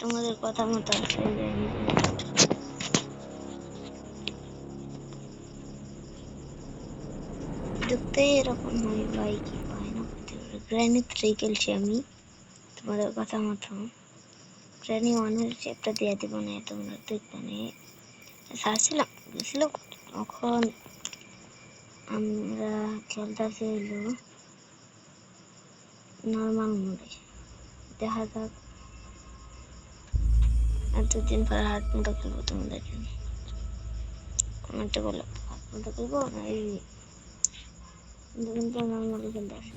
তোমাদের কথা মতো দেখতে এরকম হয় ভাই, কি পায় না করতে পারে। গ্র্যানি 3 খেলছি আমি তোমাদের কথা মতো। গ্র্যানি 1-এর চ্যাপ্টার দিয়ে দেবো না, তোমরা দেখবে না। সারছিলাম গেছিল তখন আমরা খেলতেছি হইলো নর্মাল মোডে। দেখা যাক আর 2 দিন পর হার্ড মোডে খেলবো তোমাদের জন্য। কমেন্টে বলো হার্ড মোডে খেলবো না এই কিন্তু নর্মালি খেলতে আসি।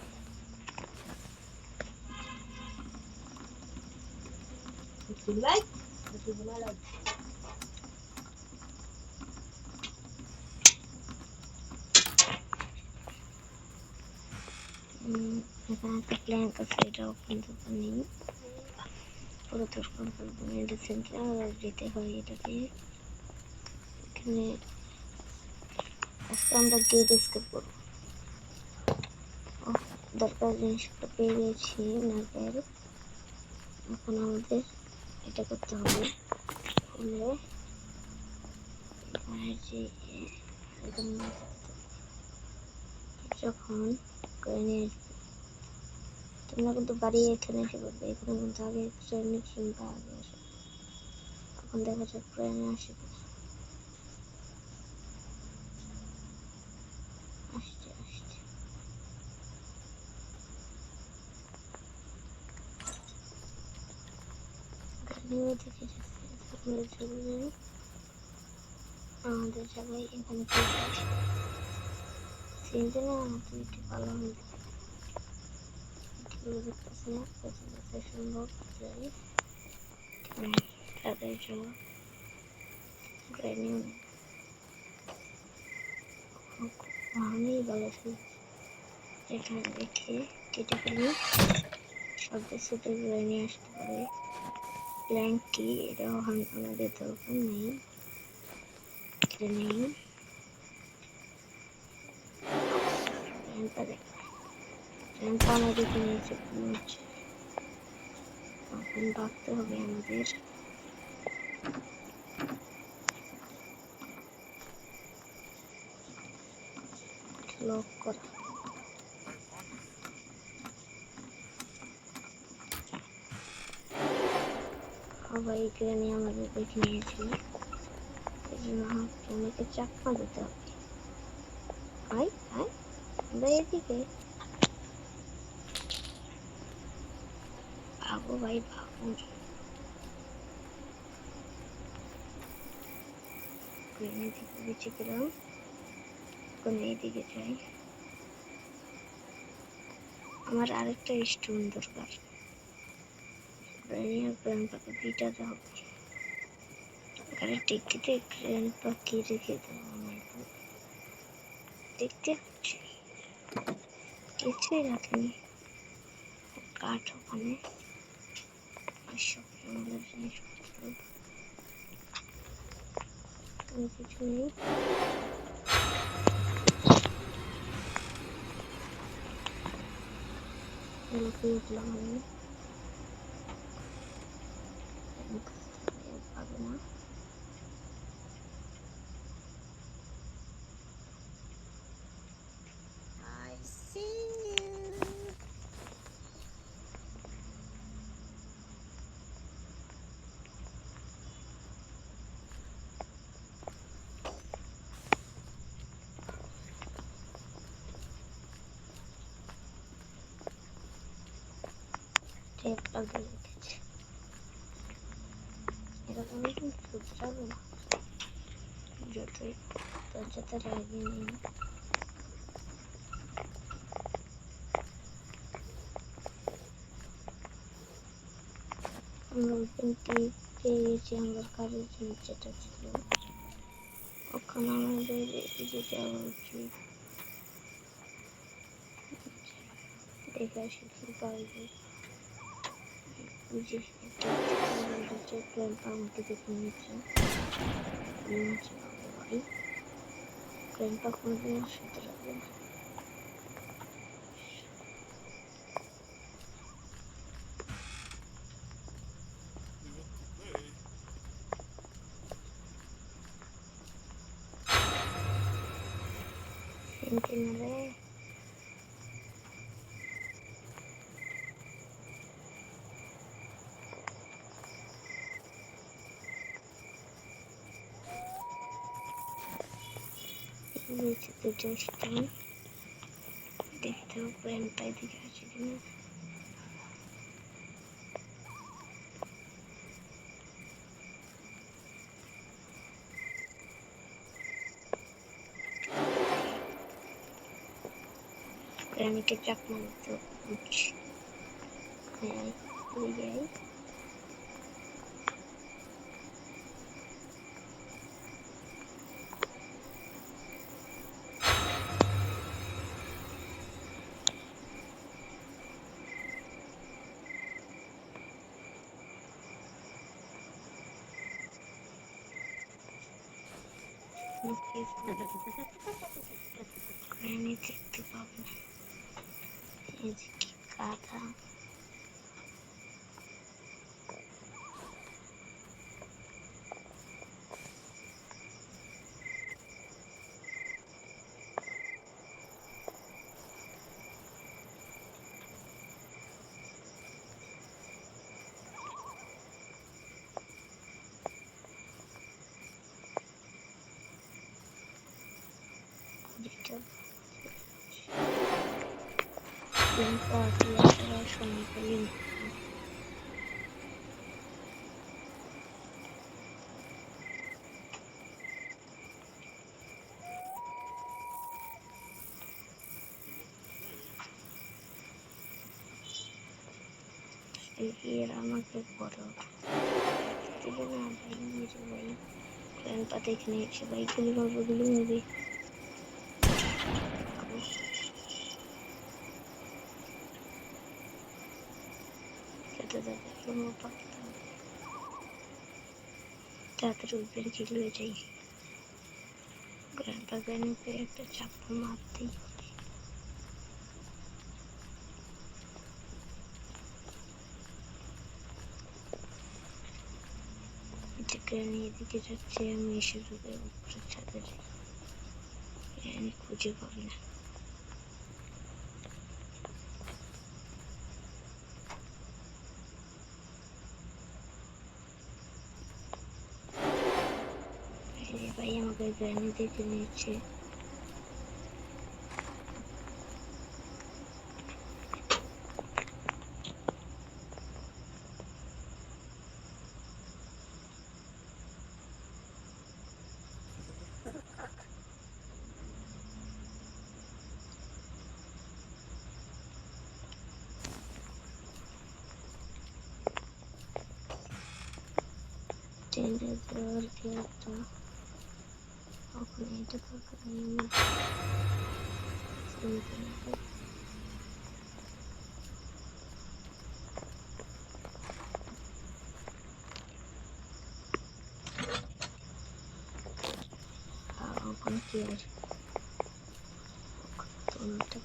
এখানে একটা প্ল্যাঙ্ক আছে, এটাও কিন্তু নেই। পুরো দরকার করবো মেডিসিনটা আর দিতে হয় এটাকে। এখানে আজকে আমরা গেট স্কেপ করবো। দরকার জিনিসটা পেয়ে গেছি নারকেল। এখন আমাদের এটা করতে হবে, খুলে এখানে যে যখন করে তোমরা কিন্তু বাড়ি এখানে এসে করবে। এখানে কিন্তু আগে ট্রেনের ট্রেনটা আগে আসে, তখন দেখা যাক ট্রেনে আসে আসতে আসতে। গাড়িও দেখে যাচ্ছে আমাদের সবাই এখানে সিজনে আমাদের একটু ভালো হয়ে দেখতেছি না যত সম্ভব যাই তাদের জন্য গ্রাইনিং অনেক ভালো ছিল। এটা রেখে কেটে ফেলি, সব কিছুতে গ্রাইনিং আসতে পারে। প্ল্যাঙ্ক কি এটাও আমাদের দরকার নেই, কেটে নেই। প্ল্যাঙ্কটা আমাদের এখানে এসে পৌঁছে, তখন ভাবতে হবে আমাদের লক করা। সবাই গ্রানি আমাদের দেখে নিয়েছি, এই জন্য আমাকে চাকমা দিতে হবে। হাই হাই আমরা এদিকে ভাগো ভাই ভাগো। গ্রানি থেকে বেঁচে গেলাম, এখন এইদিকে যাই। আমার আরেকটা স্টোন দরকার, গ্রানি আর গ্র্যান্ডপাকে দুইটাতে হবে। এখানে টিকিতে গ্র্যান্ডপা কি রেখে দেবো আমার তো দেখতে হচ্ছে, কিছুই রাখেনি। কাঠ ওখানে সব আমাদের জিনিসপত্র কিছু নেই। উঠলাম আমি, পাবে না। টেপ লাগিয়ে রেখেছি, এরকম কিন্তু শুধরাবে না যতই দরজাতে লাগিয়ে নিই। আমরা ওইখানটি পেয়ে গেছি আমার কাজের জিনিস যেটা ছিল, ওখানে আমাদের এদিকে যাওয়া উচিত। দেখে আসি কি পারবো। বুঝি আমাকে দেখে নিয়েছে ভাই, গ্র্যান্ডপা কোনোদিন সাথে লাগবে না। কিনারে দুটো স্টোন দেখতে হবে প্ল্যানটা এদিকে আছে কিনা। প্রাণীকে চাপ মারতে বুঝছি যাই প্রাণী দেখতে পাবো না। এদিকে গাধা যেটা সময় পেলে এর আমাকে বড় দিবে না ভাই মেরে ভাই প্ল্যান পাতে এখানে এসে ভাই গুলি করবো গুলি নেবে খেতে যাবে কোনো পাখতে হবে তাড়াতাড়ি উপরে কিল হয়ে যাই গ্র্যান্ডপা গ্র্যান্ডকে একটা চাপ্পু মারতেই হবে। গ্র্যানি এদিকে যাচ্ছে আমি এসে ঢুকে উপরে ছাদে যাই গ্র্যানি খুঁজে পাবে না। ভাই আমাকে গ্র্যানি দেখে নিয়েছে টেন্ডে দেওয়ার কি একটা ওখানে এটা ওখানে কি আছে তোমরা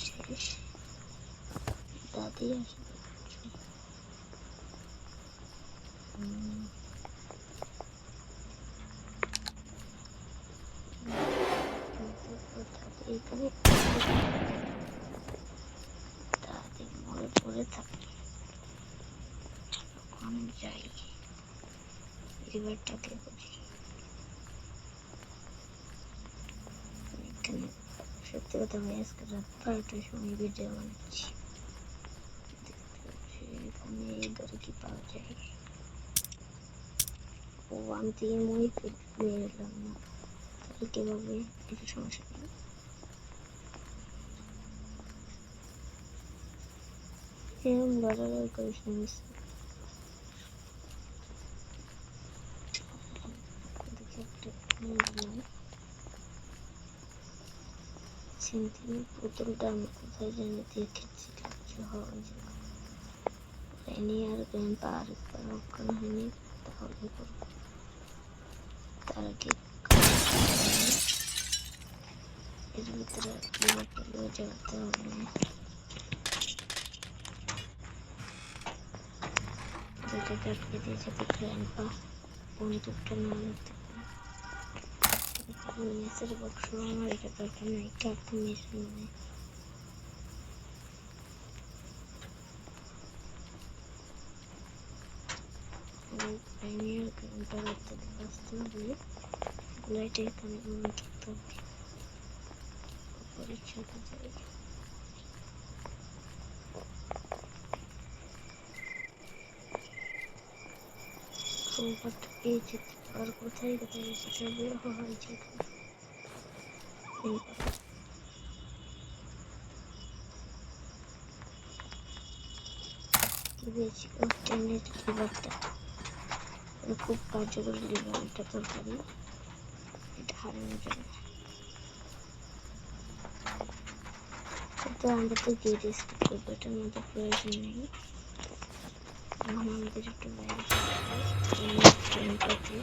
শেষ দাদি আসবে এখানে দাদি মরে পড়ে থাকে আমি যাই রিভারটাকে বুঝি এখানে সত্যি কথা আমি আজকে রাত 12টার সময় ভিডিও বানাচ্ছি এখানে এদের কি পাওয়া যায় ও আমি তো মই পেয়ে এলাম না তাহলে কিভাবে এটা সমস্যা নেই এরকম লড়াই করিস না মিস দেখি একটা সিনথিনি পুতুলটা আমি কোথায় জানি দেখেছিলাম যে হয় যে রেনি আর গ্র্যান্ডপা আরেকবার অজ্ঞান হয়নি তাহলে করবো তার আগে এর ভিতরে ওই জায়গাতে হবে দুটো কাটকে দিয়ে যাতে গ্র্যান্ডপা বন্দুকটা না নিতে পারে মেসের বক্স আমার এটা দরকার নাই কাকু মেসে নেবে প্রাইমিয়ার গ্র্যান্ডপা করতে ব্যস্ত হলে লাইটে এখানে মনে থাকতে হবে পরীক্ষাতে যাই খবরটা পেয়ে যেতে আর কোথায় কোথায় সেটা বের হয় যেখানে কি পেয়েছি ও ট্রেনের লিভারটা খুব কার্যকরী লিভার এটা তরকারি এটা হারানোর জন্য তো আমরা তো গেট স্কিপ করবো এটার মধ্যে প্রয়োজন নেই এখন আমাদের একটু বাইরে ট্রেনটাতে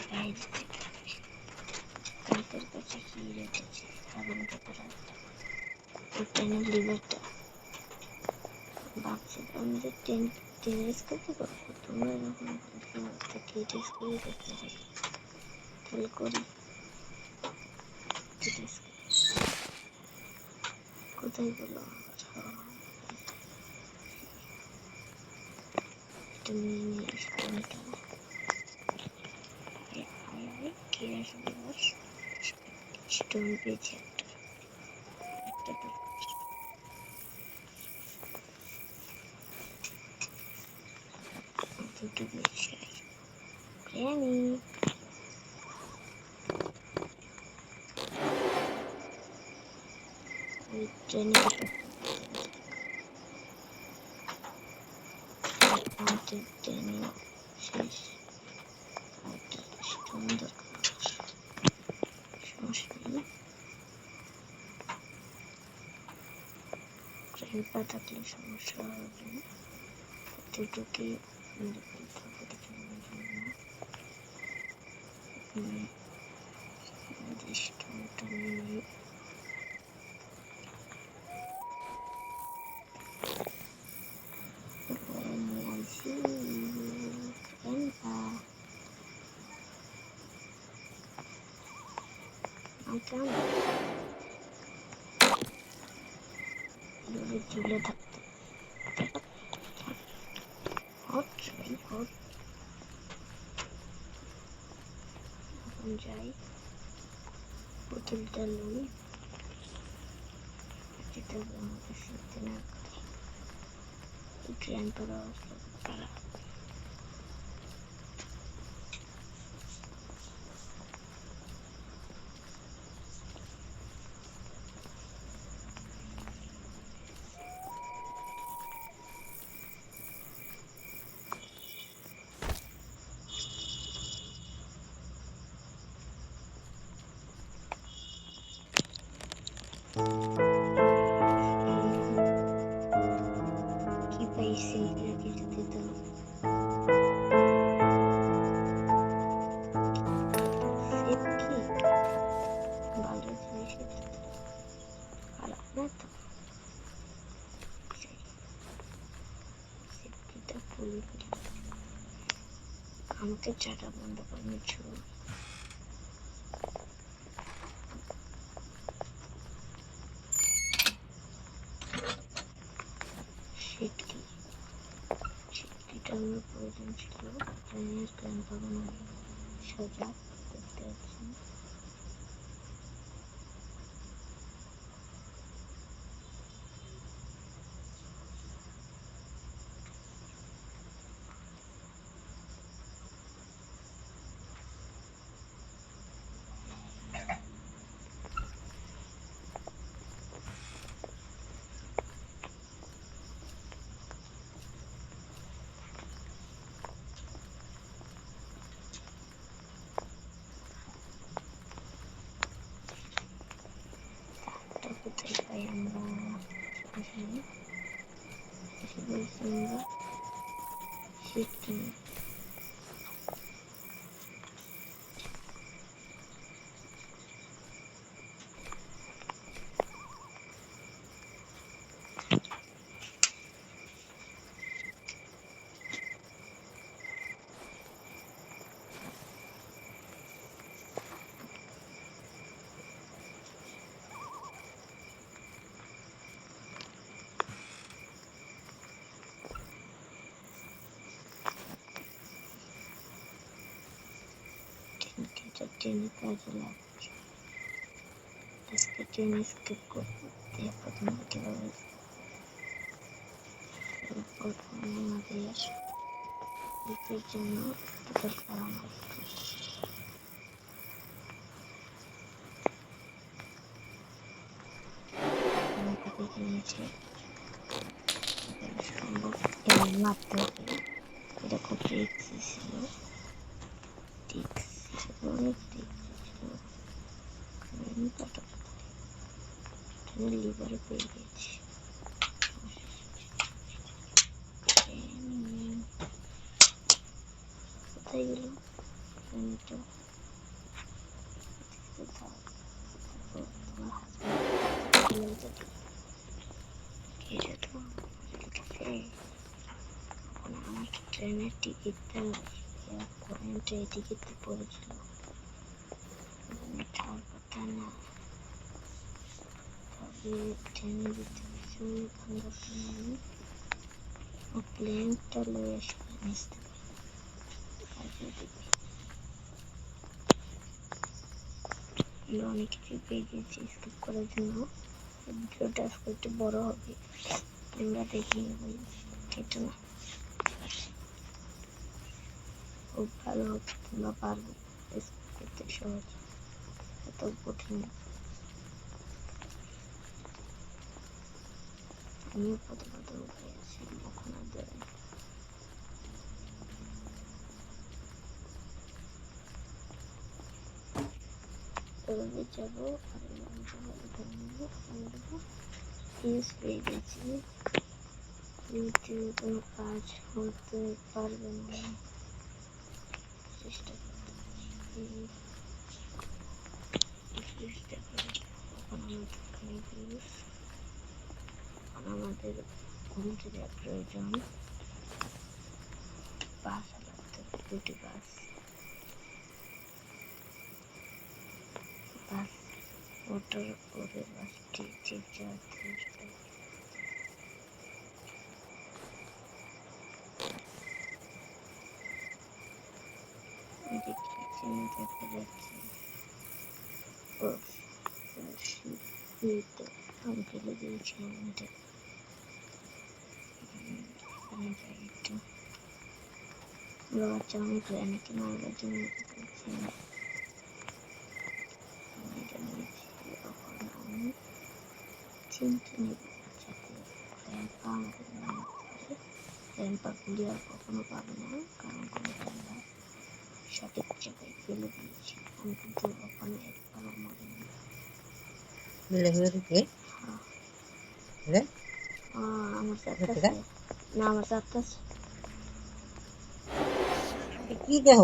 বাইরে থেকে কাকের কাছে কি রেখেছে কারণ কত রাখতে ট্রেনের লিভারটা ভাবছিলাম যে ট্রেন স্কিপ করবো তোমরা যখন গেট স্কিপ করতে হবে তাহলে করি কোথায় বলো এটা নিয়ে নিয়ে স্টোনটা কে আসবে স্টোন পেয়েছি একটা দুটো পেয়েছি গ্র্যানি ওই ট্রেনে আমাদের ট্রেনে শেষ স্টোন দরকার সমস্যা নেই গ্র্যান্ডপা থাকলে সমস্যা হবে না দুটোকে মেরে ফেলতে হবে স্টোনটা নিয়ে ঝুলে থাকতে এখন যাই পুতুলটা লই যেটা আমাকে শিখতে না গ্র্যান্ডপা অবস্থা খারাপ কি পাইছি কিছু দিতে হবে ভালো জিনিস খারাপ না তো সেফটিটা ফুল আমাকে চাটা বন্ধ করে নিচ্ছিল সেটকিটা আমার প্রয়োজন ছিল ট্রেনের গ্র্যান্ডপা সোজা দেখতে পাচ্ছেন আমরা শীত ট্রেনে ট্রেনে কাজে লাগছে। আজকে ট্রেন স্কিপ করবো, দেখো তোমরা কিভাবে আমাদের শীতের জন্য দরকার আমাদের দেখে নিয়েছে সম্ভব মারতে হবে। এটা খুব রিস্কি ছিল, অনেক রিস্কি ছিল। ট্রেনের লিভারে পেয়ে গেছি। কোথায় গেল ট্রেনটা? তোমার হাজবেন্ড এখন আমার ট্রেনের টিকিটটা কারেন্টে টিকিটটা পড়েছিল, খাওয়ার কথা না। তবে ট্রেনের ভিতরে কিছু ঠান্ডা নেই, প্লেনটা লয়ে আসলে আসতে পারি। আমরা অনেক কিছুই পেয়ে গেছি স্কিপ করার জন্য। ভিডিওটা আজকে একটু বড় হবে, তোমরা দেখে নেবে, কেটো না। খুব ভালো হচ্ছে, তোমরা পারবে স্কিপ করতে, সহজ, এত কঠিন। আমিও কত উঠে আছি এখন আর দেয় এভাবে যাবো। আর ফিউজ পেয়ে গেছি, ইউটিউবে কোনো কাজ হতে পারবে না, চেষ্টা করতে আমাদের ঘুমতে যাওয়ার প্রয়োজন। বাস লাগতে হবে, দুটি বাস ওটার পরে বাসটি ঠিক যাতে দেখা যাচ্ছে। আমি ফেলে দিয়েছিলাম এটা, একটু বাচ্চা অনেক গ্র্যানিটি মারার জন্য এটা নিয়েছি। এখন আমি চিন্তা নেব যাতে গ্র্যান্ডপা আমাদের না মারতে পারে। গ্র্যান্ডপা গুলি আর কখনো পাবে না, কারণ আমরা সঠিক জায়গায় ফেলে দিয়েছি। আমি কিন্তু ওখানে একবারও মরিনি। আমার চারটা না, আমার চারটা কি দেহ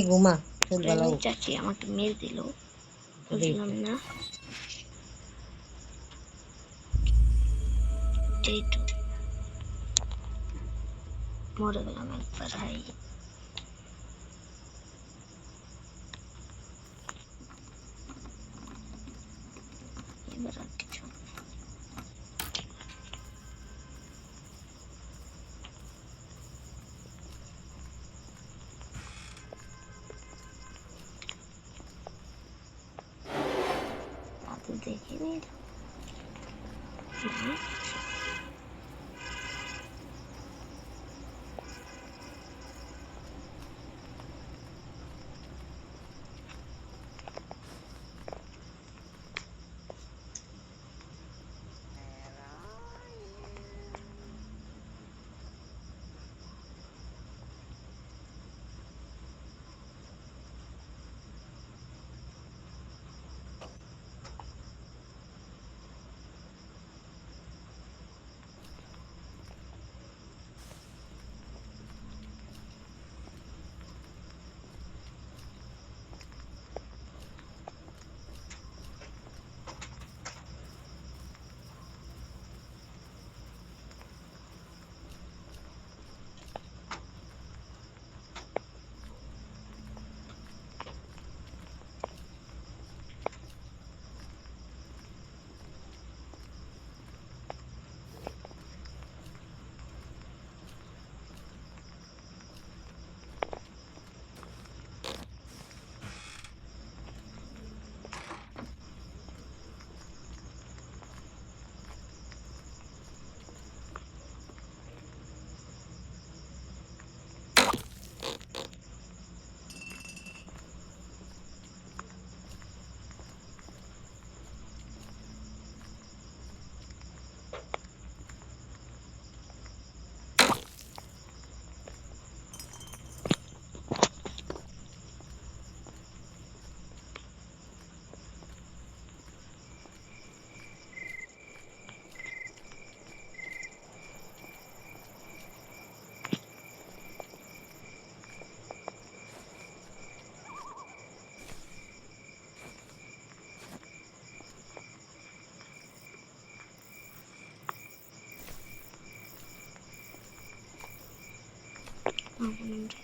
ঘুমা চাচি আমাকে মেরে দিল, বুঝলাম না। মরে গেলাম একবার। হাই, এবার আর কিছু দাদু দেখে নিল। Abonnement.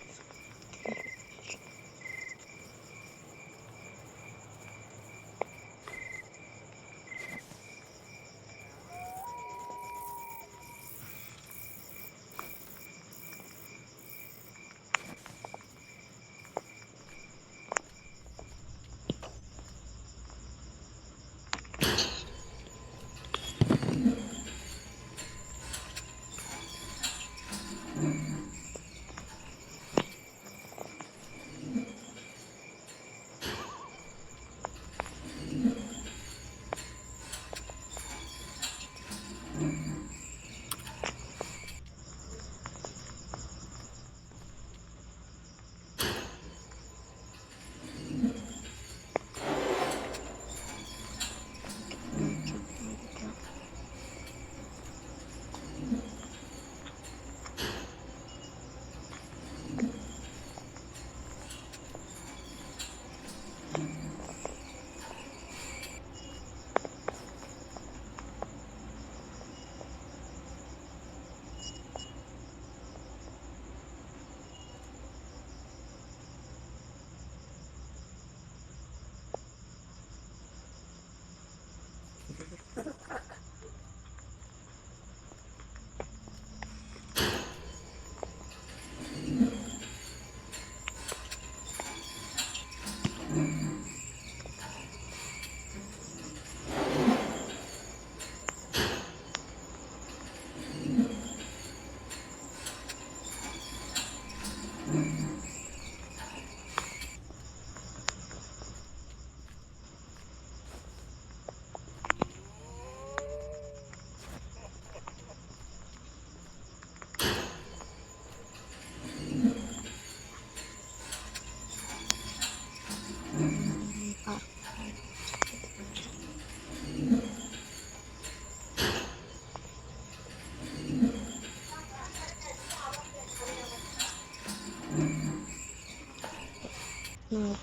No,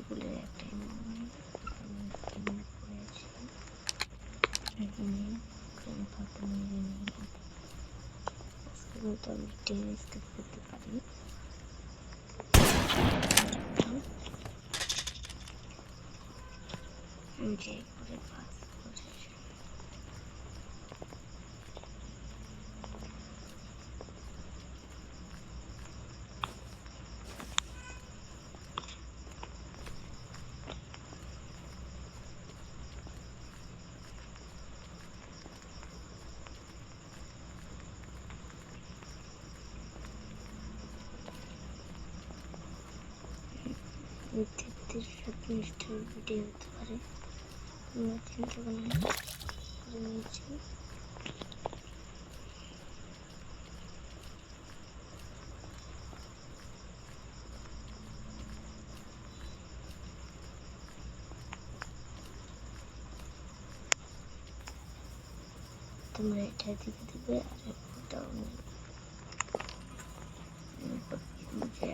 বলে একটা তো আমি টেনে স্কিপ করতে পারি। যে করে পাস তেত্রিশ মিনিটের ভিডিও হতে পারে, আমরা চিন্তা করে নিয়েছি। তোমরা এটা দিকে দিবে আর একটাও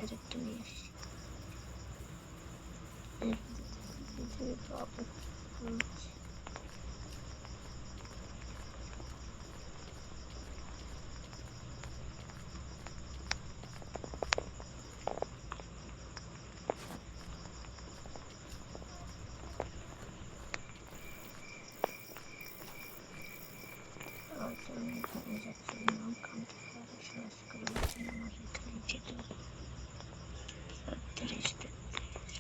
আরেকটা নিয়ে আসি। বাবু। আমি এখানে যাচ্ছিলাম কামতে সাহস করে আমার এখানে যেতে 30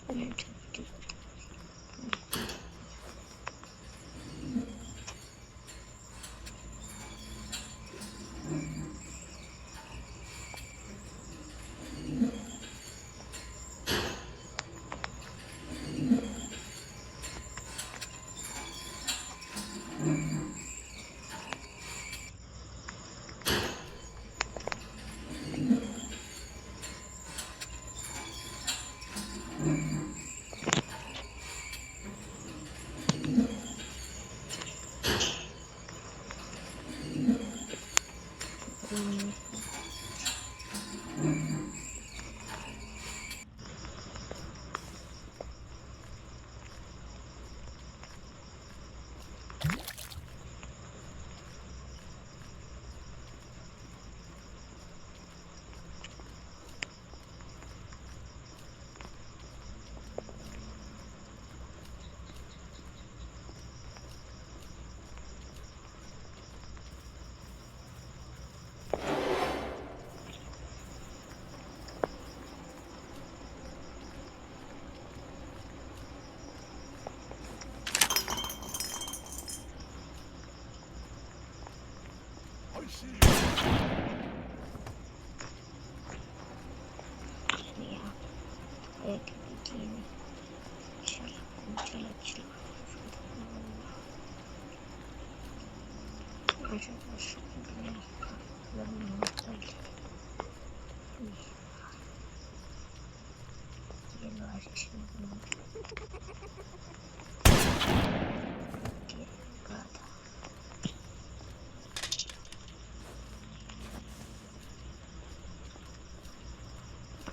মিনিট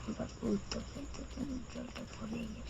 আবার উল্টো করতে জলটা পড়ে গেল।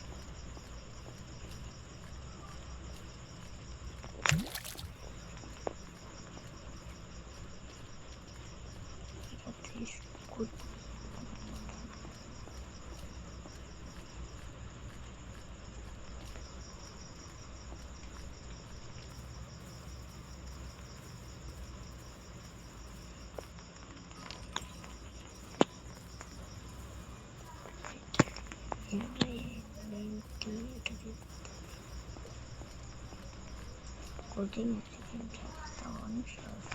কঠিন আছে কিন্তু তাও অনেক সহজ।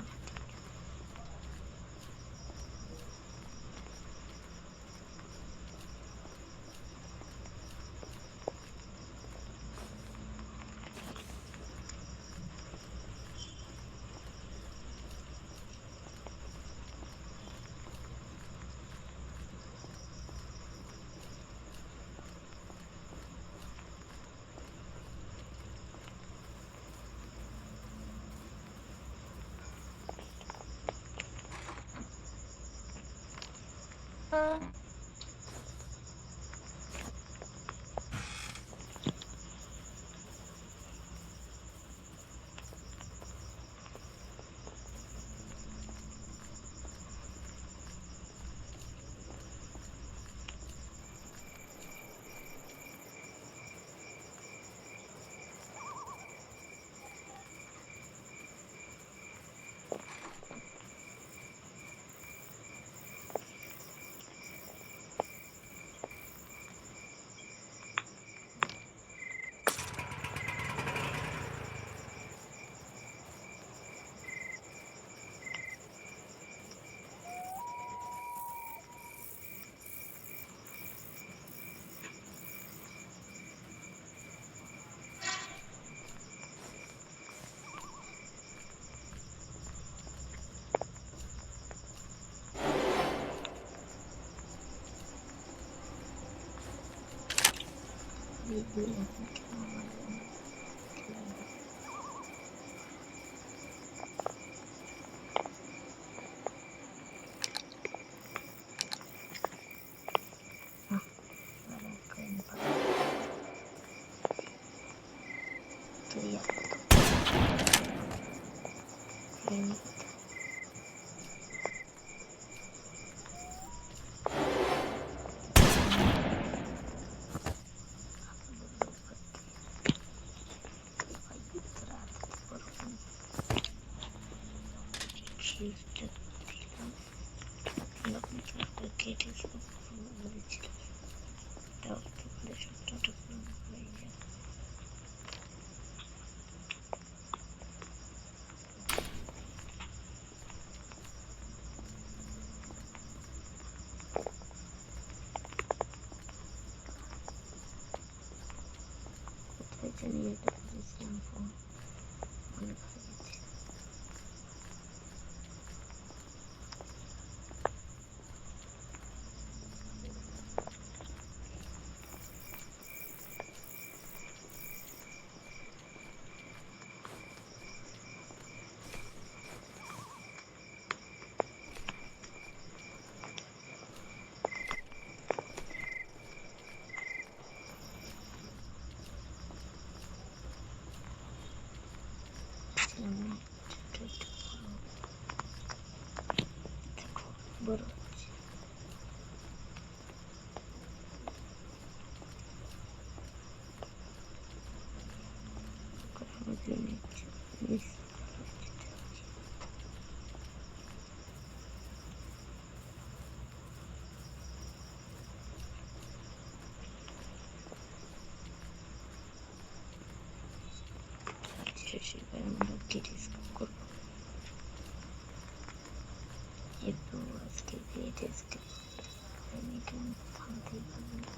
রিস্টার্ট দিলাম। যখন একটা কেটে বলেছিলাম তাও তোমাদের সবটা হয়ে যাবে। কোথায় জানি এটা বুঝেছিলাম মনে করে গেছি। দেখো বড় হচ্ছে। আমাদের নিচে নিচ সেবার আমরা কেটে স্কিপ করবো। একটু আজকে কেটে স্কিপ আমি থামতেই পারবো না।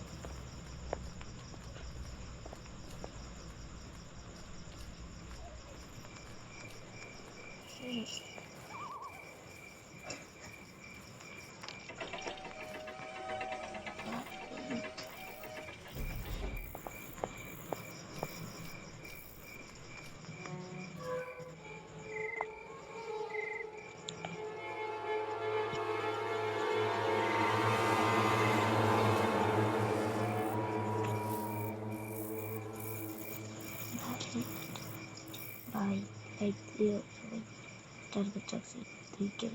ভাই লাইক দিও সবাই। টার্গেট রাখছি 2 কিল।